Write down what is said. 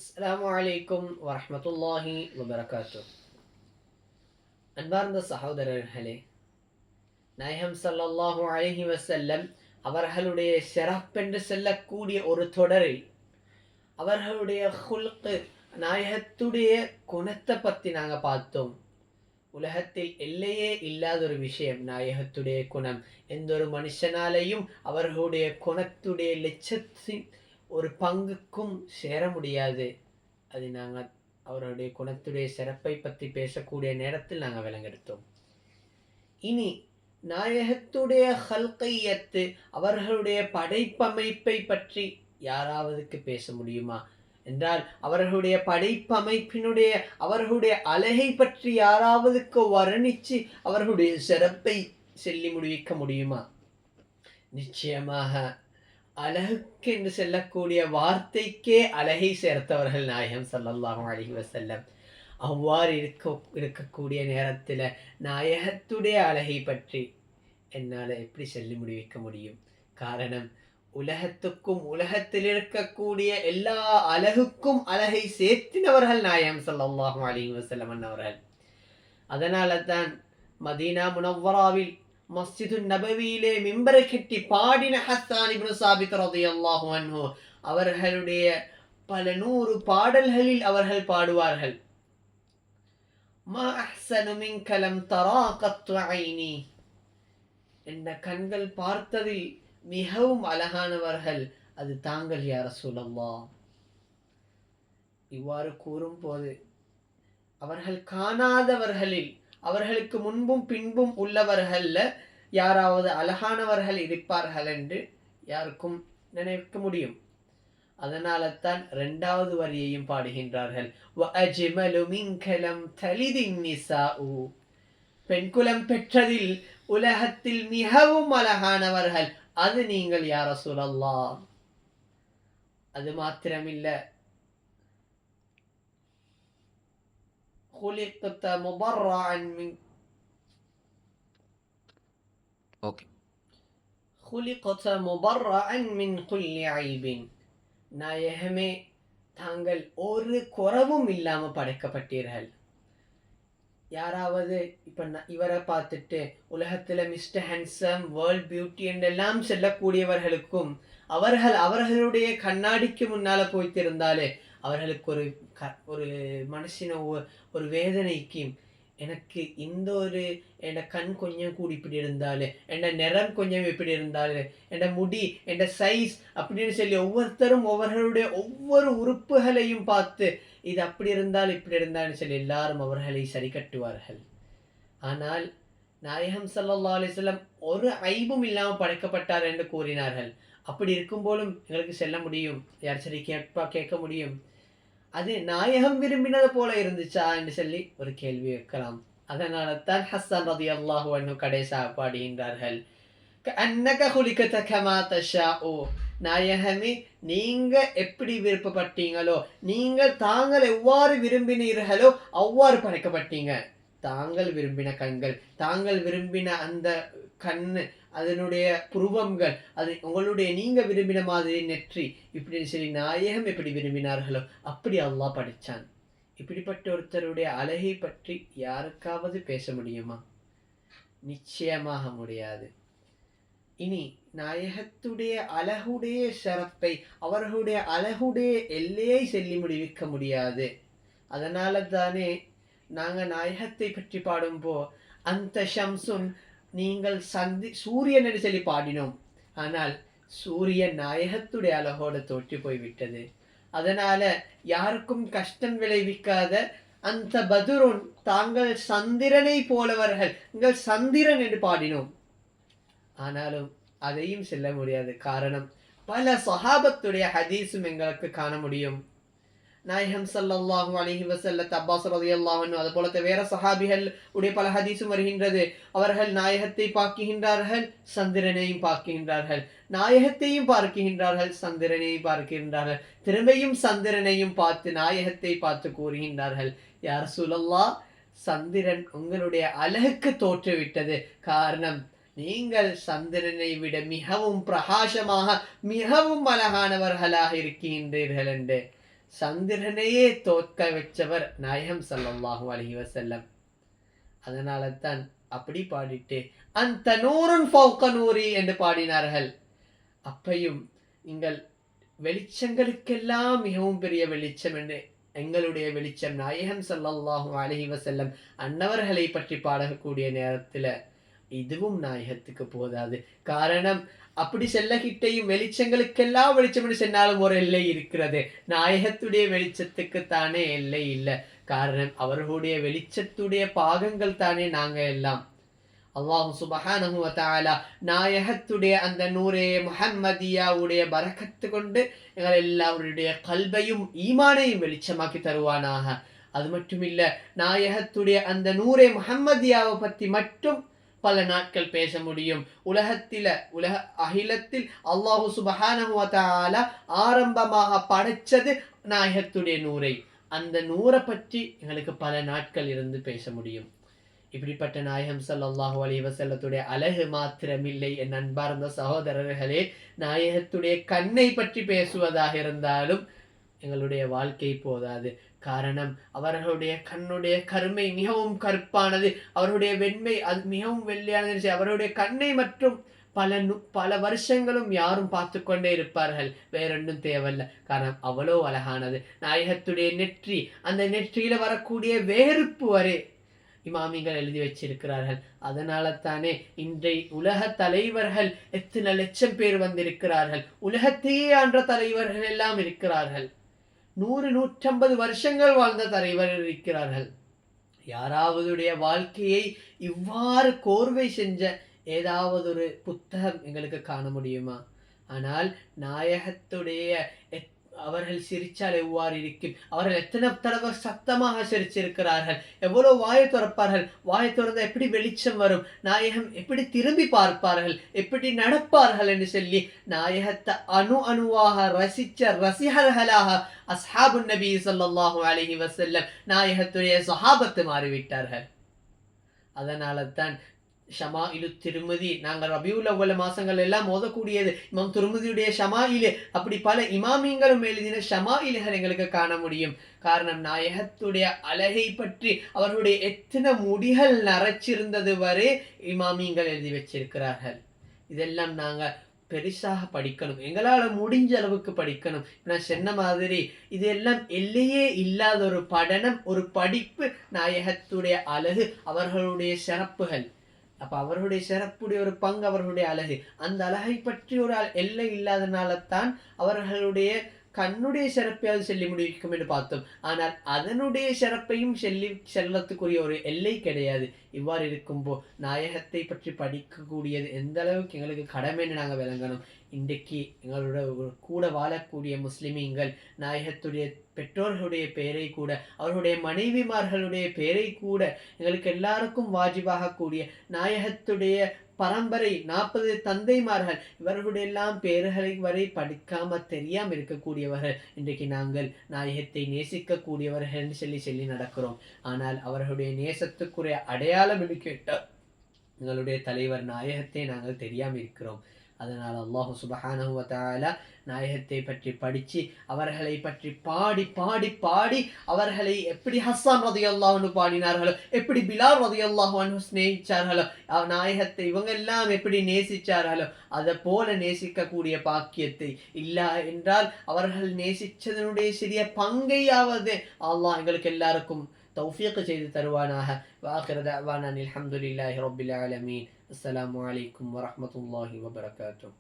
அஸ்ஸலாமு அலைக்கும் வரஹ்மத்துல்லாஹி வபரகாத்து. அன்பார்ந்த சகோதரர்களே, நாயகம் ஸல்லல்லாஹு அலைஹி வஸல்லம் அவர்களுடைய சிறப்பென்று சொல்லக்கூடிய ஒரு தொடரில் அவர்களுடைய ஹுல்க், நாயகத்துடைய குணத்தை பற்றி நாங்கள் பார்த்தோம். உலகத்தில் எல்லையே இல்லாத ஒரு விஷயம் நாயகத்துடைய குணம். எந்த ஒரு மனுஷனாலையும் அவர்களுடைய குணத்துடைய லட்சத்தின் ஒரு பங்குக்கும் சேர முடியாது. அது நாங்கள் அவருடைய குணத்துடைய சிறப்பை பற்றி பேசக்கூடிய நேரத்தில் நாங்கள் விளங்கெடுத்தோம். இனி நாயகத்துடைய ஹல்கையத்து, அவர்களுடைய படைப்பமைப்பை பற்றி யாராவதுக்கு பேச முடியுமா என்றால், அவர்களுடைய படைப்பமைப்பினுடைய அவர்களுடைய அழகை பற்றி யாராவதுக்கு வர்ணித்து அவர்களுடைய சிறப்பை சொல்லி முடிவிக்க முடியுமா? நிச்சயமாக அழகுக்கு என்று சொல்லக்கூடிய வார்த்தைக்கே அழகை சேர்த்தவர்கள் நாயகம் ஸல்லல்லாஹு அலைஹி வஸல்லம். அவ்வாறு இருக்கக்கூடிய நேரத்தில் நாயகத்துடைய அழகை பற்றி என்னால் எப்படி சொல்லி முடிவிக்க முடியும்? காரணம், உலகத்துக்கும் உலகத்தில் இருக்கக்கூடிய எல்லா அழகுக்கும் அழகை சேர்த்தினவர்கள் நாயகம் ஸல்லல்லாஹு அலைஹி வஸல்லம் அவர்கள். அதனால தான் மதீனா முனவ்வராவில் மஸ்ஜிது நபவியிலே மிம்பரை கட்டி பாடின ஹஸ்ஸான் இப்னு சாபித் ரலியல்லாஹு அன்ஹு அவர்களுடைய பல 100 பாடல்களில் அவர்கள் பாடுவார்கள், மா அஹ்ஸனு மின்க லம் தரா கத்து ஐனி, என்ற கண்கள் பார்த்ததில் மிகவும் அழகானவர்கள் அது தாங்கள் யா ரசூலல்லாஹ். இவ்வாறு கூறும் போது அவர்கள் காணாதவர்களில், அவர்களுக்கு முன்பும் பின்பும் உள்ளவர்கள்ல யாராவது அழகானவர்கள் இருப்பார்கள் என்று யாருக்கும் நினைக்க முடியும். அதனால தான் 2வது வரியையும் பாடுகின்றார்கள், வஅஜ்மலு மின்க லம் தலிதின் நிசாஉ, பெண்குலம் பெற்றதில் உலகத்தில் மிகவும் அழகானவர்கள் அது நீங்கள் யா ரசூலல்லாஹ். அது மாத்திரமில்லை, خلقت مبرعا من خلقت مبرعا من كل عيب, நாயகமே தாங்கள் ஒரு குறவும் இல்லாம படைக்கப்பட்டீர்கள். யாராவது இப்ப இவரை பார்த்துட்டு உலகத்துல மிஸ்டர் ஹேண்ட்ஸம், வேர்ல்ட் பியூட்டி என்றெல்லாம் சொல்லக்கூடியவர்களுக்கும் அவர்களுடைய கண்ணாடிக்கு முன்னால போய்த்திருந்தாலே அவர்களுக்கு ஒரு மனுஷன ஒரு வேதனைக்கு, எனக்கு இந்த ஒரு என் கண் கொஞ்சம் கூடி இப்படி இருந்தாலே, என் நிறம் கொஞ்சம் இப்படி இருந்தாலே, என் முடி, என் சைஸ் அப்படின்னு சொல்லி ஒவ்வொருத்தரும் அவர்களுடைய ஒவ்வொரு உறுப்புகளையும் பார்த்து இது அப்படி இருந்தால் இப்படி இருந்தான்னு சொல்லி எல்லாரும் அவர்களை சரி கட்டுவார்கள். ஆனால் நாயகம் ஸல்லல்லாஹு அலைஹி வஸல்லம் ஒரு ஐபும் இல்லாமல் படைக்கப்பட்டார் என்று கூறினார்கள். அப்படி இருக்கும் போலும் எங்களுக்கு செல்ல முடியும், யார் சரி கேட்க முடியும், அது நாயகம் விரும்பினது போல இருந்துச்சா என்று சொல்லி ஒரு கேள்வி வைக்கலாம். அதனால தான் ஹஸ்ஸான் ரலியல்லாஹு அன்ஹு கடைசா பாடுகின்றார்கள், கஅன்னக குலிகத கமா தஷாஉ, நாயகமே நீங்க எப்படி விருப்பப்பட்டீங்களோ, தாங்கள் எவ்வாறு விரும்பினீர்களோ அவ்வாறு படைக்கப்பட்டீங்க. தாங்கள் விரும்பின கண்கள், தாங்கள் விரும்பின அந்த கண்ணு, அதனுடைய புருவங்கள், அது உங்களுடைய நீங்க விரும்பின மாதிரி நெற்றி, இப்படின்னு சொல்லி நாயகம் எப்படி விரும்பினார்களோ அப்படி அல்லாஹ் படைச்சான். இப்படிப்பட்ட ஒருத்தருடைய அழகை பற்றி யாருக்காவது பேச முடியுமா? நிச்சயமாக முடியாது. இனி நாயகத்துடைய அழகுடைய சிறப்பை, அவர்களுடைய அழகுடைய எல்லையை சொல்லி முடிவிக்க முடியாது. அதனால தானே நாங்க நாயகத்தை பற்றி பாடும்போ அந்த ஷம்சுன், நீங்கள் சூரியன் என்று சொல்லி பாடினோம். ஆனால் சூரியன் நாயகத்துடைய அழகோடு தோற்று போய்விட்டது. அதனால யாருக்கும் கஷ்டம் விளைவிக்காத அந்த பதுருன், தாங்கள் சந்திரனை போலவர்கள், நீங்கள் சந்திரன் என்று பாடினோம். ஆனாலும் அதையும் சொல்ல முடியாது. காரணம், பல சஹாபத்துடைய ஹதீஸும் எங்களுக்கு காண முடியும். நாயகம் ஸல்லல்லாஹு அலைஹி வஸல்லம் அப்பாஸ் ரலியல்லாஹு அன்ஹு, அது போல வேற சஹாபிகள் உடைய பல ஹதீஸும் வருகின்றது. அவர்கள் நாயகத்தை பார்க்கின்றார்கள், சந்திரனையும் பார்க்கின்றார்கள், நாயகத்தையும் பார்க்கின்றார்கள், சந்திரனையும் பார்க்கின்றார்கள், திரும்பியும் சந்திரனையும் பார்த்து நாயகத்தை பார்த்து கூறுகின்றார்கள், யா ரசூலல்லாஹ், சந்திரன் உங்களுடைய அழகுக்கு தோற்றுவிட்டது. காரணம், நீங்கள் சந்திரனை விட மிகவும் பிரகாசமாக மிகவும் அழகானவர்களாக இருக்கின்றீர்கள் என்று சந்திரனையே தோற்க வச்சவர் நாயகம் ஸல்லல்லாஹு அலைஹி வஸல்லம். அதனால தான் அப்படி பாடிட்டு அந்த நூறுன் ஃபௌக நூரி என்று பாடினார்கள். அப்பையும் நீங்கள் வெளிச்சங்களுக்கெல்லாம் மிகவும் பெரிய வெளிச்சம் என்று எங்களுடைய வெளிச்சம் நாயகம் ஸல்லல்லாஹு அலைஹி வஸல்லம் அன்னவர்களை பற்றி பாடக்கூடிய நேரத்தில் இதுவும் நாயகத்துக்கு போதாது. காரணம், அப்படி செல்லகிட்டையும் வெளிச்சங்களுக்கெல்லாம் வெளிச்சம் என்று சொன்னாலும் ஒரு எல்லை இருக்கிறது. நாயகத்துடைய வெளிச்சத்துக்கு தானே எல்லை இல்லை. காரணம், அவர்களுடைய வெளிச்சத்துடைய பாகங்கள் தானே நாங்க எல்லாம். அல்லாஹ் சுப்ஹானஹு வ தஆலா நாயகத்துடைய அந்த நூரே முஹம்மதியாவுடைய பரக்கத்து கொண்டு எங்கள் எல்லாருடைய கல்பையும் ஈமானையும் வெளிச்சமாக்கி தருவானாக. அது மட்டும் இல்ல, நாயகத்துடைய அந்த நூரே முஹம்மதியாவை பற்றி மட்டும் பல நாட்கள் பேச முடியும். உலக அகிலத்தில் அல்லாஹ் சுப்ஹானஹு வ தஆலா ஆரம்பமாக படைச்சது நாயகத்துடைய நூரை. அந்த நூரை பற்றி எங்களுக்கு பல நாட்கள் இருந்து பேச முடியும். இப்படிப்பட்ட நாயகம் ஸல்லல்லாஹு அலைஹி வஸல்லத்துடைய அழகு மாத்திரமில்லை என் அன்பார்ந்த சகோதரர்களே, நாயகத்துடைய கண்ணை பற்றி பேசுவதாக இருந்தாலும் எங்களுடைய வாழ்க்கை போதாது. காரணம், அவர்களுடைய கண்ணுடைய கருமை மிகவும் கருப்பானது, அவருடைய வெண்மை அது மிகவும் வெள்ளையானது. அவருடைய கண்ணை மற்றும் பல வருஷங்களும் யாரும் பார்த்து கொண்டே இருப்பார்கள், வேறொன்றும் தேவையில்ல. காரணம், அவ்வளோ அழகானது. நாயகத்துடைய நெற்றி, அந்த நெற்றியில வரக்கூடிய வேறுப்பு வரை இமாமிகள் எழுதி வச்சிருக்கிறார்கள். அதனால தானே இன்றைய உலக தலைவர்கள் எத்தனை லட்சம் பேர் வந்திருக்கிறார்கள். உலகத்தையே ஆண்ட தலைவர்கள் எல்லாம் இருக்கிறார்கள். 100-150 வருஷங்கள் வாழ்ந்த தலைவர்கள் இருக்கிறார்கள். யாராவதுடைய வாழ்க்கையை இவ்வாறு கோர்வை செஞ்ச ஏதாவது ஒரு புத்தகம் எங்களுக்கு காண முடியுமா? ஆனால் நாயகத்துடைய அவர்கள் சிரிச்சால் எவ்வாறு இருக்கும், அவர்கள் எத்தனை தடவை சத்தமாக சிரிச்சிருக்கிறார்கள், எவ்வளவு வாயை திறப்பார்கள், வாயை திறந்த எப்படி வெளிச்சம் வரும், நாயகம் எப்படி திரும்பி பார்ப்பார்கள், எப்படி நடப்பார்கள் என்று சொல்லி நாயகத்தை அணுவாக ரசிச்ச ரசிகர்களாக அஸ்ஹாபுன் நபி ஸல்லல்லாஹு அலைஹி வஸல்லம் நாயகத்துடைய சஹாபத்து மாறிவிட்டார்கள். அதனால தான் ஷமாயிலு திருமதி நாங்கள் ரபியுல் அவ்வல் மாசங்கள் எல்லாம் ஓதக்கூடியது இமாம் திருமதியுடைய ஷமாயிலு. அப்படி பல இமாமிங்களும் எழுதின ஷமாயில்கள் எங்களுக்கு காண முடியும். காரணம், நாயகத்துடைய அழகை பற்றி அவர்களுடைய எத்தனை முடிகள் நரைச்சிருந்தது வரை இமாமிங்கள் எழுதி வச்சிருக்கிறார்கள். இதெல்லாம் நாங்கள் பெருசாக படிக்கணும், எங்களால் முடிஞ்ச அளவுக்கு படிக்கணும். நான் சொன்ன மாதிரி இதெல்லாம் எல்லையே இல்லாத ஒரு படினம், ஒரு படிப்பு. நாயகத்துடைய அழகு, அவர்களுடைய சிறப்புகள், அப்ப அவர்களுடைய சிறப்புடைய ஒரு பங்கு அவர்களுடைய அழகு. அந்த அழகை பற்றி ஒரு எல்லை இல்லாதனால தான் அவர்களுடைய கண்ணுடைய சிறப்பையாவது சொல்லி முடிக்கும் என்று பார்த்தோம். ஆனால் அதனுடைய சிறப்பையும் செல்லத்துக்குரிய ஒரு எல்லை கிடையாது. இவ்வாறு இருக்கும்போ நாயகத்தை பற்றி படிக்கக்கூடியது எந்த அளவுக்கு எங்களுக்கு கடமைன்னு நாங்கள் விளங்கணும். இன்றைக்கு எங்களோட கூட வாழக்கூடிய முஸ்லிமீங்கள் நாயகத்துடைய பெற்றோர்களுடைய பெயரை கூட, அவர்களுடைய மனைவிமார்களுடைய பெயரை கூட, எங்களுக்கு எல்லாருக்கும் வாஜிபாக கூடிய நாயகத்துடைய பரம்பரை 40 தந்தைமார்கள், இவர்களுடைய எல்லாம் பேர்களை வரை படிக்காம தெரியாம இருக்கக்கூடியவர்கள். இன்றைக்கு நாங்கள் நாயகத்தை நேசிக்கக்கூடியவர்கள் என்று சொல்லி நடக்கிறோம். ஆனால் அவர்களுடைய நேசத்துக்குரிய அடையாளம் என்று கேட்டால் எங்களுடைய தலைவர் நாயகத்தை நாங்கள் தெரியாமல் இருக்கிறோம். அதனால் அல்லாஹ் சுப்ஹானஹு வ தஆலா நாயகத்தை பற்றி படித்து அவர்களை பற்றி பாடி பாடி பாடி அவர்களை எப்படி ஹஸ்ஸான் ரலியல்லாஹு அன்ஹு பாடினார்களோ, எப்படி பிலால் ரலியல்லாஹு அன்ஹு ஸ்நேகிச்சார்களோ, நாயகத்தை இவங்க எல்லாம் எப்படி நேசிச்சார்களோ அதை போல நேசிக்கக்கூடிய பாக்கியத்தை இல்லா என்றால் அவர்கள் நேசிச்சதனுடைய சிறிய பங்கையாவது அல்லாஹ் எங்களுக்கு எல்லாருக்கும் தௌஃபீக் செய்து தருவானாக. வாகிர தஅவானா அல்ஹம்துலில்லாஹி ரப்பில் ஆலமீன். அஸ்ஸலாமு அலைக்கும் வரஹ்மத்துல்லாஹி வபரகாத்துஹு.